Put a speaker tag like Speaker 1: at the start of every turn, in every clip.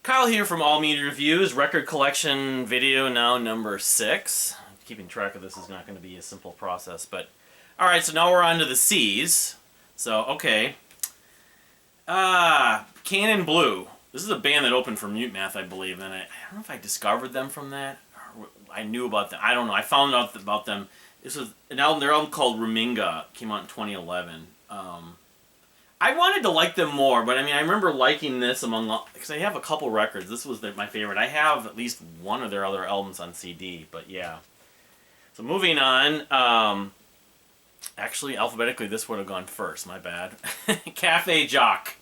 Speaker 1: Kyle here from All Media Reviews, record collection video now number 6. Keeping track of this is not going to be a simple process, but... Alright, so now we're on to the C's. So, okay. Cannon Blue. This is a band that opened for Mute Math, I believe, and I don't know if I discovered them from that, or I knew about them. I don't know. I found out about them. This was their album called Ruminga, came out in 2011. I wanted to like them more, but I mean, I remember liking this because I have a couple records. This was my favorite. I have at least one of their other albums on CD, but yeah. So moving on, actually, alphabetically, this would have gone first. My bad. Cafe Jacques.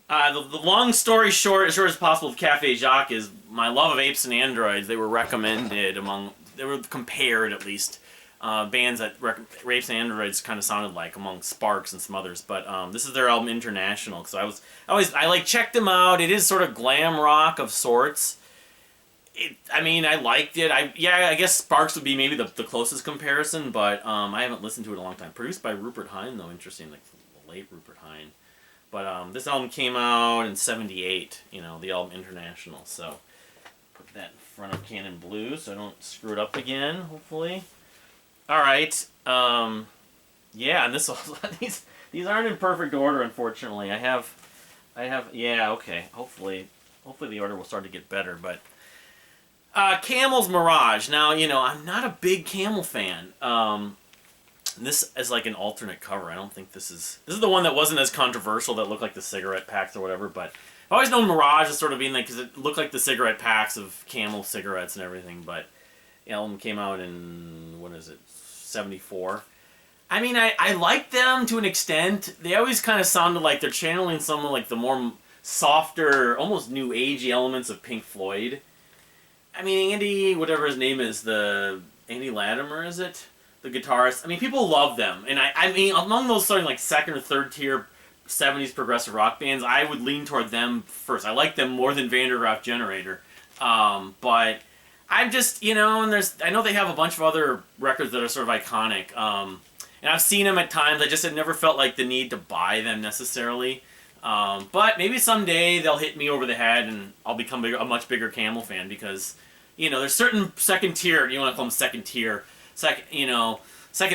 Speaker 1: The long story short, as short as possible, of Cafe Jacques is my love of Apes and Androids. They were recommended they were compared at least. Bands that Apes and Androids kind of sounded like among Sparks and some others, but this is their album International. Because I checked them out. It is sort of glam rock of sorts. I mean, I liked it. I guess Sparks would be maybe the closest comparison, but I haven't listened to it in a long time. Produced by Rupert Hine, though, interesting, like the late Rupert Hine. But this album came out in '78. You know, the album International. So put that in front of Cannon Blue so I don't screw it up again. Hopefully. All right, yeah, and these aren't in perfect order, unfortunately. I have, yeah, okay. Hopefully the order will start to get better. But Camel's Mirage. Now, you know, I'm not a big Camel fan. This is like an alternate cover. I don't think this is the one that wasn't as controversial, that looked like the cigarette packs or whatever. But I've always known Mirage as sort of being like, because it looked like the cigarette packs of Camel cigarettes and everything. But the album came out in, what is it? '74. I mean, I like them to an extent. They always kind of sounded like they're channeling some of like the more softer, almost new agey elements of Pink Floyd. I mean, Andy, whatever his name is, Andy Latimer, is it? The guitarist. I mean, people love them. And I mean, among those sort of like second or third tier '70s progressive rock bands, I would lean toward them first. I like them more than Van der Graaf Generator. But I'm just, you know, and I know they have a bunch of other records that are sort of iconic. And I've seen them at times. I just had never felt like the need to buy them necessarily. But maybe someday they'll hit me over the head and I'll become a much bigger Camel fan because, you know, there's certain second tier, you want to call them second tier, second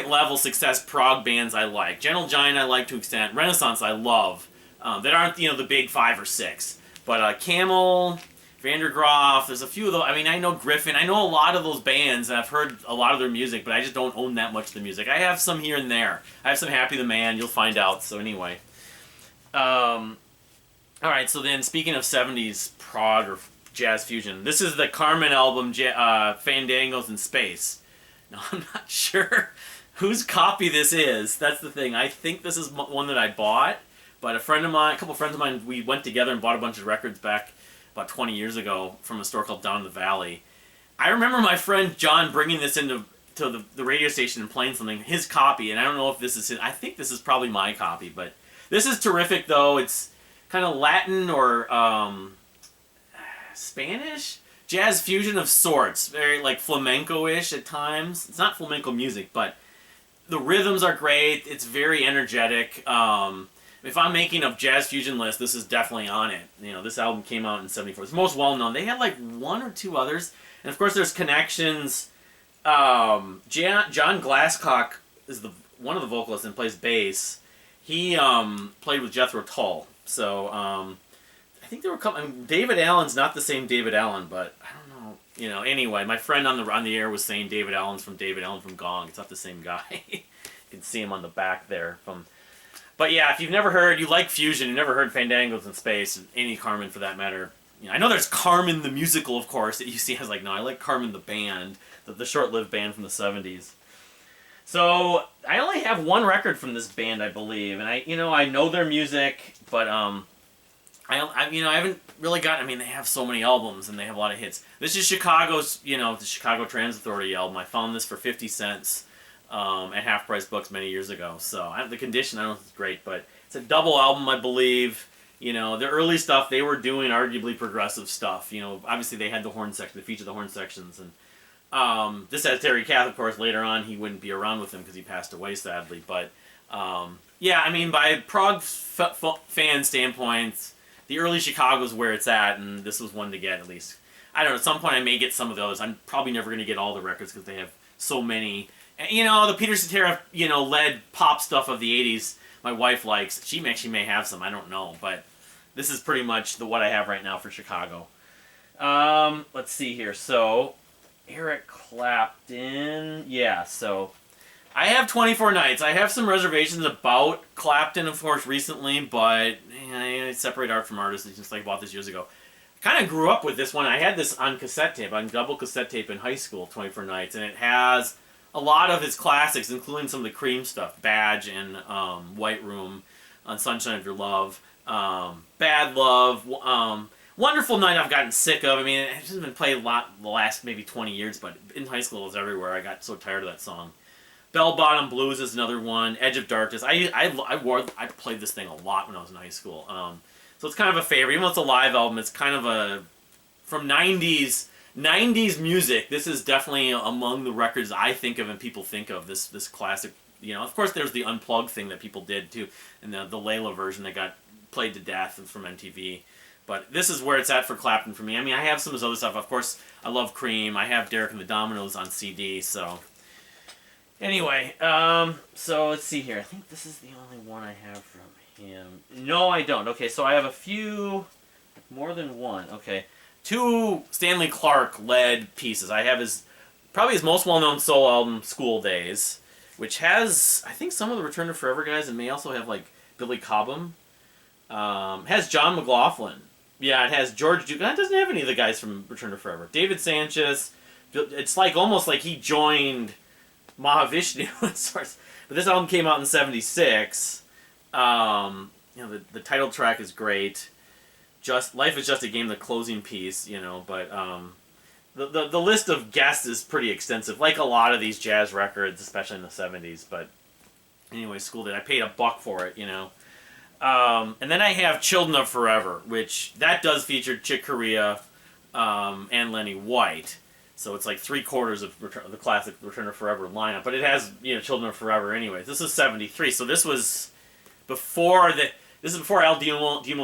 Speaker 1: level success prog bands I like. Gentle Giant I like to an extent. Renaissance I love. That aren't, you know, the big 5 or 6. But Camel, Van der Graaf, there's a few of those. I mean, I know Griffin. I know a lot of those bands, and I've heard a lot of their music, but I just don't own that much of the music. I have some here and there. I have some Happy the Man. You'll find out. So anyway. All right, so then speaking of 70s prog or jazz fusion, this is the Carmen album, Fandangos in Space. Now, I'm not sure whose copy this is. That's the thing. I think this is one that I bought, but a couple friends of mine, we went together and bought a bunch of records back about 20 years ago from a store called Down in the Valley. I remember my friend John bringing this into the radio station and playing something, his copy, and I don't know if this is his. I think this is probably my copy, but this is terrific, though. It's kind of Latin or Spanish? Jazz fusion of sorts. Very, like, flamenco-ish at times. It's not flamenco music, but the rhythms are great. It's very energetic. If I'm making a jazz fusion list, this is definitely on it. You know, this album came out in '74. It's most well known. They had like one or two others, and of course there's connections. John Glasscock is one of the vocalists and plays bass. He played with Jethro Tull, so I think there were a couple. I mean, David Allen's not the same David Allen, but I don't know. You know, anyway, my friend on the air was saying David Allen's from David Allen from Gong. It's not the same guy. You can see him on the back there from. But yeah, if you've never heard, you like fusion, you've never heard Fandangos in Space, and any Carmen for that matter. You know, I know there's Carmen the musical, of course, that you see. I was like, no, I like Carmen the band, the short-lived band from the '70s. So I only have one record from this band, I believe, and I know their music, but I haven't really gotten. I mean, they have so many albums and they have a lot of hits. This is Chicago's, the Chicago Transit Authority album. I found this for 50 cents. At Half Price Books many years ago. So the condition, I don't know if it's great, but it's a double album, I believe. You know, the early stuff, they were doing arguably progressive stuff. You know, obviously they had the horn section, they featured the horn sections, and this has Terry Kath, of course. Later on, he wouldn't be around with him because he passed away, sadly. But yeah, I mean, by prog fan standpoints, the early Chicago's where it's at, and this was one to get at least. I don't know. At some point, I may get some of those. I'm probably never going to get all the records because they have so many. And, the Peter Cetera, led pop stuff of the '80s. My wife likes. She actually may have some. I don't know, but this is pretty much what I have right now for Chicago. Let's see here. So, Eric Clapton. Yeah. So, I have 24 Nights. I have some reservations about Clapton, of course, recently, but I separate art from artists. Just like I bought this years ago. Kind of grew up with this one. I had this on cassette tape, on double cassette tape in high school, 24 Nights, and it has a lot of his classics, including some of the Cream stuff, Badge and White Room, on Sunshine of Your Love, Bad Love, Wonderful Night I've gotten sick of. I mean, it hasn't been played a lot the last maybe 20 years, but in high school it was everywhere. I got so tired of that song. Bell Bottom Blues is another one. Edge of Darkness. I played this thing a lot when I was in high school. So it's kind of a favorite. Even though it's a live album, it's kind of a... From 90s music, this is definitely among the records I think of and people think of. This classic... of course there's the Unplugged thing that people did too. And the Layla version that got played to death from MTV. But this is where it's at for Clapton for me. I mean, I have some of his other stuff. Of course, I love Cream. I have Derek and the Dominos on CD, so... Anyway, so let's see here. I think this is the only one I have from him. No, I don't. Okay, so I have a few, more than one. Okay, 2 Stanley Clarke-led pieces. I have probably his most well-known solo album, School Days, which has, I think, some of the Return to Forever guys, and may also have, like, Billy Cobham. Has John McLaughlin. Yeah, it has George Duke. That doesn't have any of the guys from Return to Forever. David Sanchez. It's like almost like he joined Mahavishnu. But this album came out in '76. The title track is great. Life is Just a Game, the closing piece, but the list of guests is pretty extensive, like a lot of these jazz records, especially in the '70s. But anyway, School Day. I paid $1 for it, And then I have Children of Forever, which that does feature Chick Corea and Lenny White. So it's like 3/4 of the classic Return to Forever lineup. But it has, Children of Forever anyways. This is '73, so this was before this is before Al Di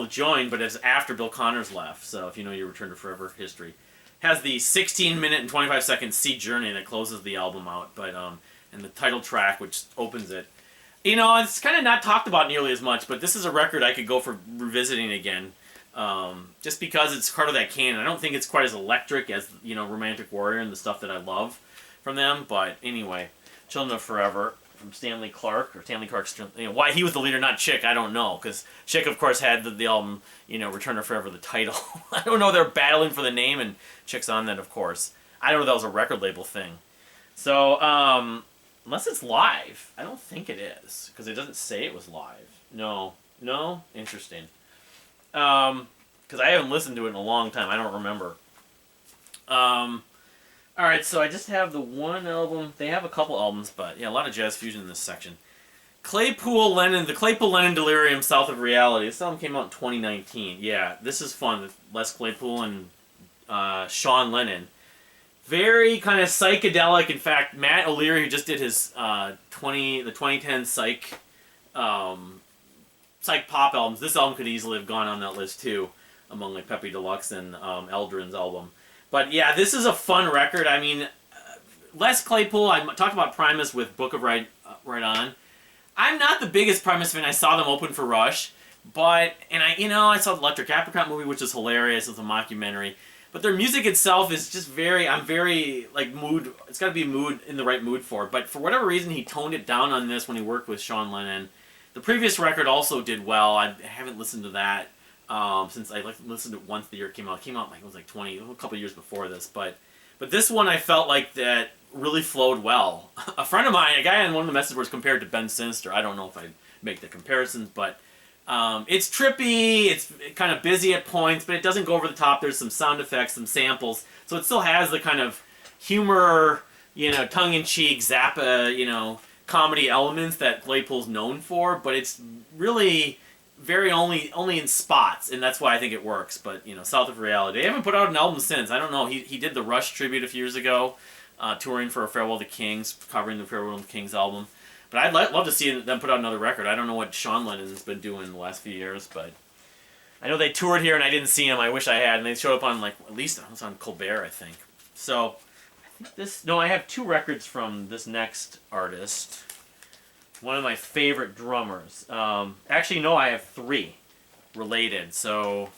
Speaker 1: joined, but it's after Bill Connors left. So if you know your Return to Forever history. Has the 16-minute and 25-second Sea Journey that closes the album out, but and the title track, which opens it. It's kind of not talked about nearly as much, but this is a record I could go for revisiting again. Just because it's part of that canon. I don't think it's quite as electric as, Romantic Warrior and the stuff that I love from them, but anyway, Children of Forever from Stanley Clarke, or Stanley Clarke's, why he was the leader, not Chick, I don't know, because Chick, of course, had the album, Return to Forever, the title. I don't know, they're battling for the name, and Chick's on that, of course. I don't know if that was a record label thing. So, unless it's live. I don't think it is, because it doesn't say it was live. No? Interesting. Because I haven't listened to it in a long time. I don't remember. Alright, so I just have the one album. They have a couple albums, but yeah, a lot of jazz fusion in this section. The Claypool Lennon Delirium, South of Reality. This album came out in 2019. Yeah, this is fun. Les Claypool and Sean Lennon. Very kind of psychedelic. In fact, Matt O'Leary, who just did his 2010 psych pop albums, this album could easily have gone on that list too, among like Pepe Deluxe and Eldrin's album. But yeah, this is a fun record. I mean, Les Claypool, I talked about Primus with Book of Right On. I'm not the biggest Primus fan. I saw them open for Rush, I saw the Electric Apricot movie, which is hilarious. It's a mockumentary. But their music itself is just I'm very, like, mood, it's got to be in the right mood for it. But for whatever reason, he toned it down on this when he worked with Sean Lennon. The previous record also did well. I haven't listened to that since I listened to it once the year it came out. It came out it was like a couple years before this. But this one I felt like that really flowed well. A friend of mine, a guy on one of the message boards compared to Ben Sinister. I don't know if I make the comparisons, but it's trippy, it's kind of busy at points, but it doesn't go over the top. There's some sound effects, some samples, so it still has the kind of humor, tongue-in-cheek, Zappa, comedy elements that Claypool's known for, but it's really very only in spots, and that's why I think it works. But, South of Reality. They haven't put out an album since. I don't know. He did the Rush tribute a few years ago, touring for Farewell to Kings, covering the Farewell to Kings album. But I'd love to see them put out another record. I don't know what Sean Lennon's been doing the last few years, but I know they toured here and I didn't see them. I wish I had. And they showed up on like at least I was on Colbert, I think. So I think this. No, I have 2 records from this next artist. One of my favorite drummers. Actually, no, I have 3 related. So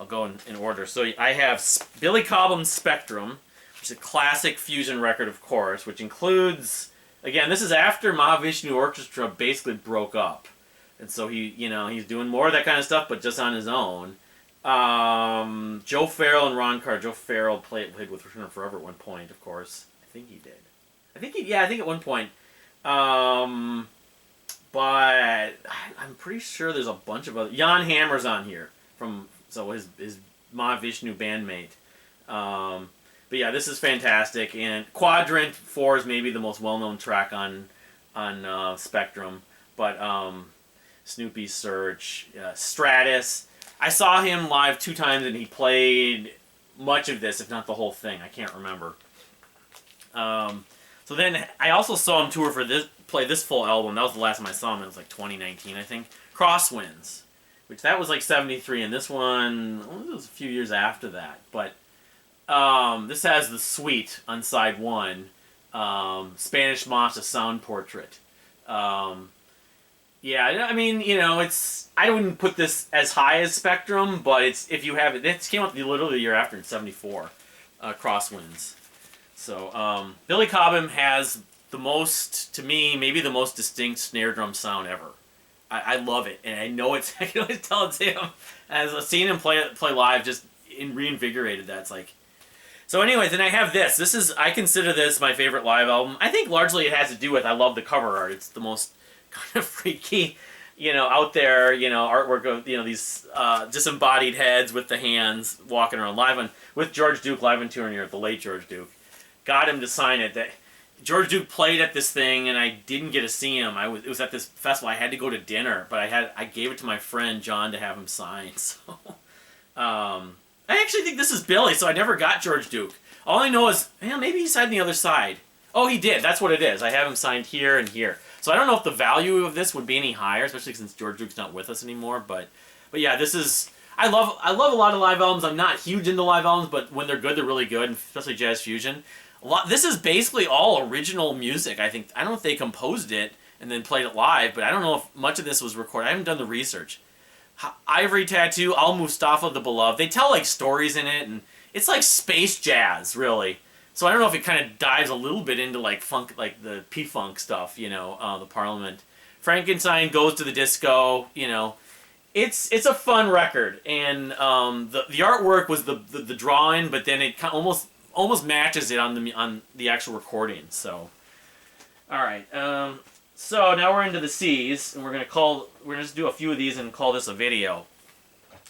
Speaker 1: I'll go in order. So I have Billy Cobham's Spectrum, which is a classic fusion record, of course, which includes, again, this is after Mahavishnu Orchestra basically broke up. And so he's doing more of that kind of stuff, but just on his own. Joe Farrell and Ron Carr. Joe Farrell played with Return of Forever at one point, of course. I think he did. I think at one point. But I'm pretty sure there's a bunch of other. Jan Hammer's on here his Mahavishnu bandmate. But yeah, this is fantastic. And Quadrant 4 is maybe the most well-known track on Spectrum. But Snoopy's Search, Stratus. I saw him live 2 times, and he played much of this, if not the whole thing. I can't remember. So then I also saw him tour play this full album. That was the last time I saw him. It was like 2019, I think. Crosswinds, which that was like 73, and this one it was a few years after that. But this has the suite on side 1, Spanish Moss, a sound portrait. Yeah, I mean, I wouldn't put this as high as Spectrum, but if you have it, it came out literally the year after in 74, Crosswinds. So, Billy Cobham has the most, to me, maybe the most distinct snare drum sound ever. I love it, and I know I can always tell it's him. As seeing him play live just reinvigorated that. It's like, so anyways, and I have this. I consider this my favorite live album. I think largely it has to do with, I love the cover art. It's the most kind of freaky, out there, artwork of, these disembodied heads with the hands walking around with George Duke live on tour here, the late George Duke. Got him to sign it. That George Duke played at this thing, and I didn't get to see him. It was at this festival. I had to go to dinner, but I gave it to my friend John to have him signed. So, I actually think this is Billy, so I never got George Duke. All I know is, maybe he signed the other side. Oh, he did. That's what it is. I have him signed here and here. So I don't know if the value of this would be any higher, especially since George Duke's not with us anymore. But yeah, this is. I love a lot of live albums. I'm not huge into live albums, but when they're good, they're really good, especially jazz fusion. This is basically all original music. I don't know if they composed it and then played it live, but I don't know if much of this was recorded. I haven't done the research. Ivory Tattoo, Al Mustafa the Beloved. They tell like stories in it, and it's like space jazz, really. So I don't know if it kind of dives a little bit into like funk, like the P-Funk stuff, the Parliament. Frankenstein Goes to the Disco, It's a fun record, and the artwork was the drawing, but then it almost matches it on the actual recording. So, all right. So now we're into the C's, and we're gonna just do a few of these and call this a video.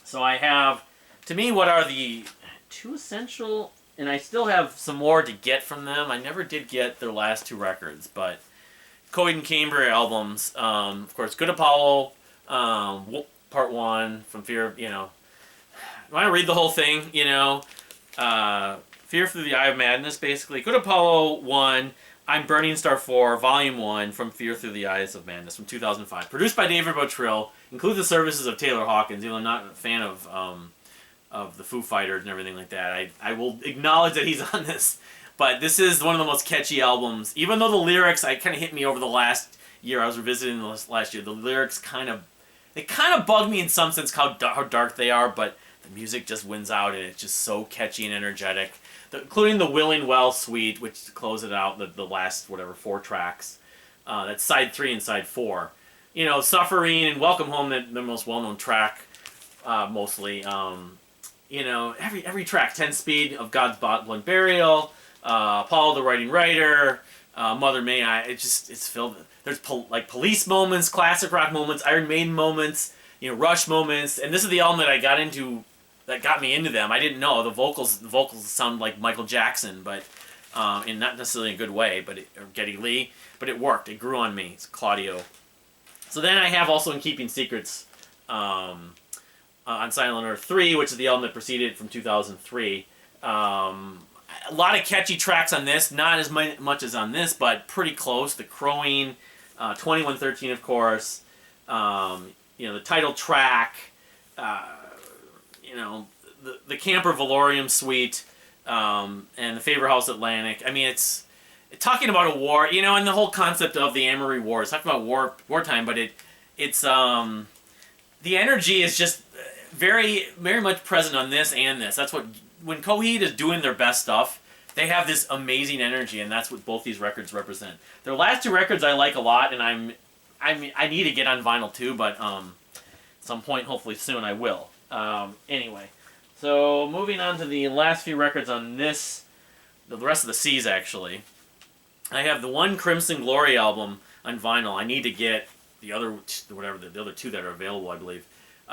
Speaker 1: So I have, to me, what are the 2 essential. And I still have some more to get from them. I never did get their last 2 records, but Coheed and Cambria albums. Of course, Good Apollo, Part 1, from Fear of, I want to read the whole thing, Fear Through the Eye of Madness, basically. Good Apollo 1, I'm Burning Star 4, Volume 1, from Fear Through the Eyes of Madness, from 2005. Produced by David Bottrill, includes the services of Taylor Hawkins, even though I'm not a fan of the Foo Fighters and everything like that. I will acknowledge that he's on this. But this is one of the most catchy albums. Even though the lyrics, kind of hit me over the last year. I was revisiting this last year. The lyrics kind of bug me in some sense how dark they are, but the music just wins out, and it's just so catchy and energetic. Including the Willing Well suite, which closes it out, the last, 4 tracks. That's side 3 and side 4. Suffering and Welcome Home, the most well-known track, mostly. Every track, 10 Speed, Of God's Blunt Burial, Paul the Writing Writer, Mother May I. It's filled. There's Police moments, classic rock moments, Iron Maiden moments, Rush moments, and this is the album that I got into, that got me into them. I didn't know the vocals sound like Michael Jackson, but in not necessarily a good way, or Geddy Lee, but it worked. It grew on me. It's Claudio. So then I have also In Keeping Secrets. On Silent Earth 3, which is the album that preceded it from 2003. A lot of catchy tracks on this, not as much as on this, but pretty close. The Crowing, 2113, of course. The title track. you know, the Camper Valorium Suite, and the Faber House Atlantic. I mean, it's talking about a war, you know, and the whole concept of the Amory War. It's talking about wartime, but it's the energy is just very much present on this and this. That's what, when Coheed is doing their best stuff, they have this amazing energy, and that's what both these records represent. Their last two records I like a lot, and I need to get on vinyl too, but at some point, hopefully soon, I will. Anyway, so moving on to the last few records on this, the rest of the C's actually. I have the one Crimson Glory album on vinyl. I need to get the other, whatever, the other two that are available, I believe.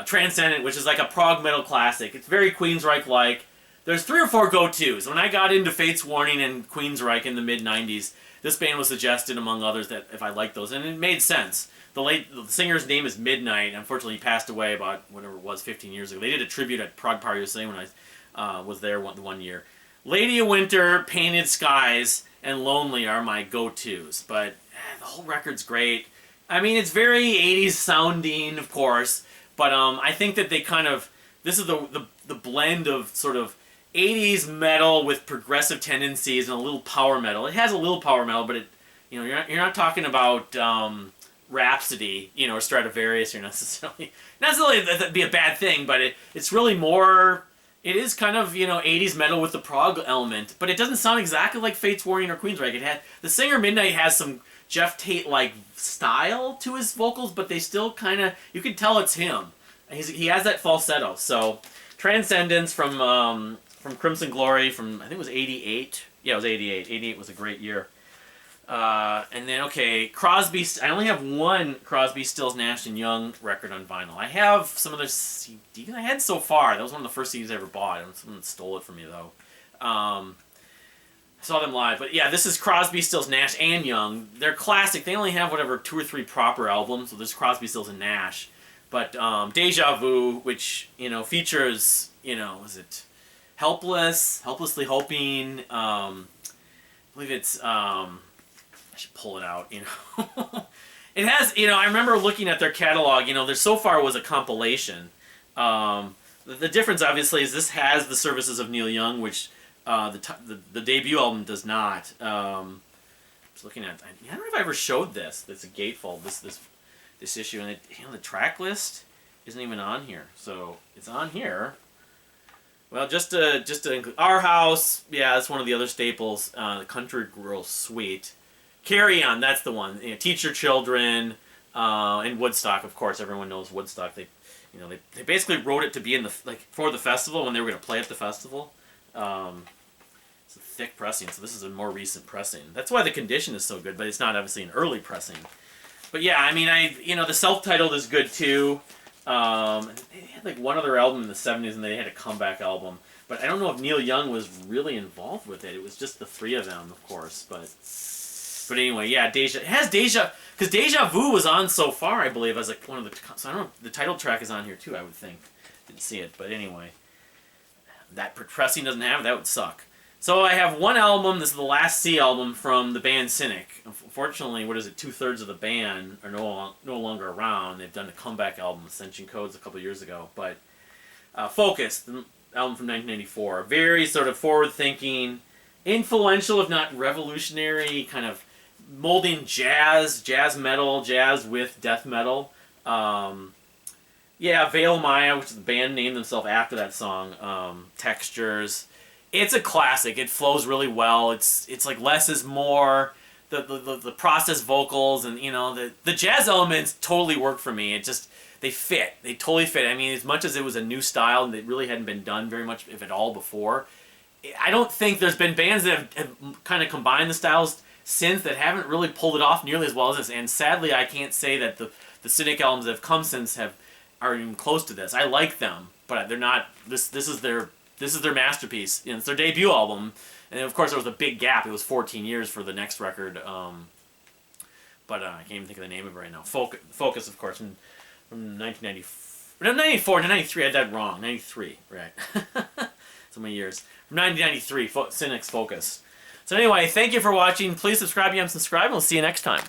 Speaker 1: Transcendent, which is like a prog metal classic. It's very Queensryche-like. There's 3 or 4 go-tos. When I got into Fates Warning and Queensryche in the mid-90s, this band was suggested, among others, that if I liked those, and it made sense. The singer's name is Midnight. Unfortunately, he passed away about, whatever it was, 15 years ago. They did a tribute at Prog Power USA when I was there one year. Lady of Winter, Painted Skies, and Lonely are my go-tos. But the whole record's great. I mean, it's very 80s sounding, of course, but I think that they kind of, this is the blend of sort of 80s metal with progressive tendencies and a little power metal. It has a little power metal, but you're not talking about Rhapsody, or Stratovarius, or necessarily that'd be a bad thing, but it's really more. It is kind of 80s metal with the prog element, but it doesn't sound exactly like Fates Warning or Queensryche. The singer Midnight has some Jeff Tate-like style to his vocals, but they still kind of, you can tell it's him. He has that falsetto. So Transcendence from Crimson Glory from, I think it was 88. Yeah, it was 88. 88 was a great year. And then, okay, Crosby. I only have one Crosby, Stills, Nash and Young record on vinyl. I have some of their CDs I had so far. That was one of the first CDs I ever bought. Someone stole it from me, though. I saw them live. But yeah, this is Crosby, Stills, Nash and Young. They're classic. They only have, whatever, 2 or 3 proper albums. So there's Crosby, Stills, and Nash. But Deja Vu, which, features, is it Helplessly Hoping. I believe it's... I should pull it out, It has, I remember looking at their catalog, there so far was a compilation. The difference, obviously, is this has the services of Neil Young, which the debut album does not. I was looking at, I don't know if I ever showed this. It's a gatefold, this issue, and the track list isn't even on here. So it's on here. Well, just to include Our House, yeah, that's one of the other staples. The Country Girl Suite. Carry On, that's the one. Teach Your Children, and Woodstock, of course. Everyone knows Woodstock. They basically wrote it to be for the festival when they were going to play at the festival. It's a thick pressing, so this is a more recent pressing. That's why the condition is so good, but it's not obviously an early pressing. But yeah, I mean, the self-titled is good too. They had one other album in the 70s, and they had a comeback album. But I don't know if Neil Young was really involved with it. It was just the 3 of them, of course, But anyway, yeah, because Deja Vu was on so far, I believe, as one of the. So I don't know. The title track is on here too, I would think. Didn't see it, but anyway, that pressing doesn't have it. That would suck. So I have one album. This is the last C album from the band Cynic. Unfortunately, 2/3 of the band are no longer around. They've done a comeback album, Ascension Codes, a couple of years ago. But Focus, the album from 1994, very sort of forward-thinking, influential, if not revolutionary, kind of molding jazz metal, jazz with death metal. Yeah, Veil Maya, which is the band named themselves after that song. Textures. It's a classic. It flows really well. It's like less is more. The processed vocals and the jazz elements totally work for me. They fit. They totally fit. I mean, as much as it was a new style and it really hadn't been done very much, if at all, before. I don't think there's been bands that have kind of combined the styles since that haven't really pulled it off nearly as well as this. And sadly, I can't say that the Cynic albums that have come since are even close to this. I like them, but they're not. This is their masterpiece. It's their debut album, and of course there was a big gap. It was 14 years for the next record. But I can't even think of the name of it right now. Focus, of course, from 1994. No, 94 to 93. I had that wrong. 93, right? So many years. From 1993, Cynic's Focus. So anyway, thank you for watching. Please subscribe if you haven't subscribed, and we'll see you next time.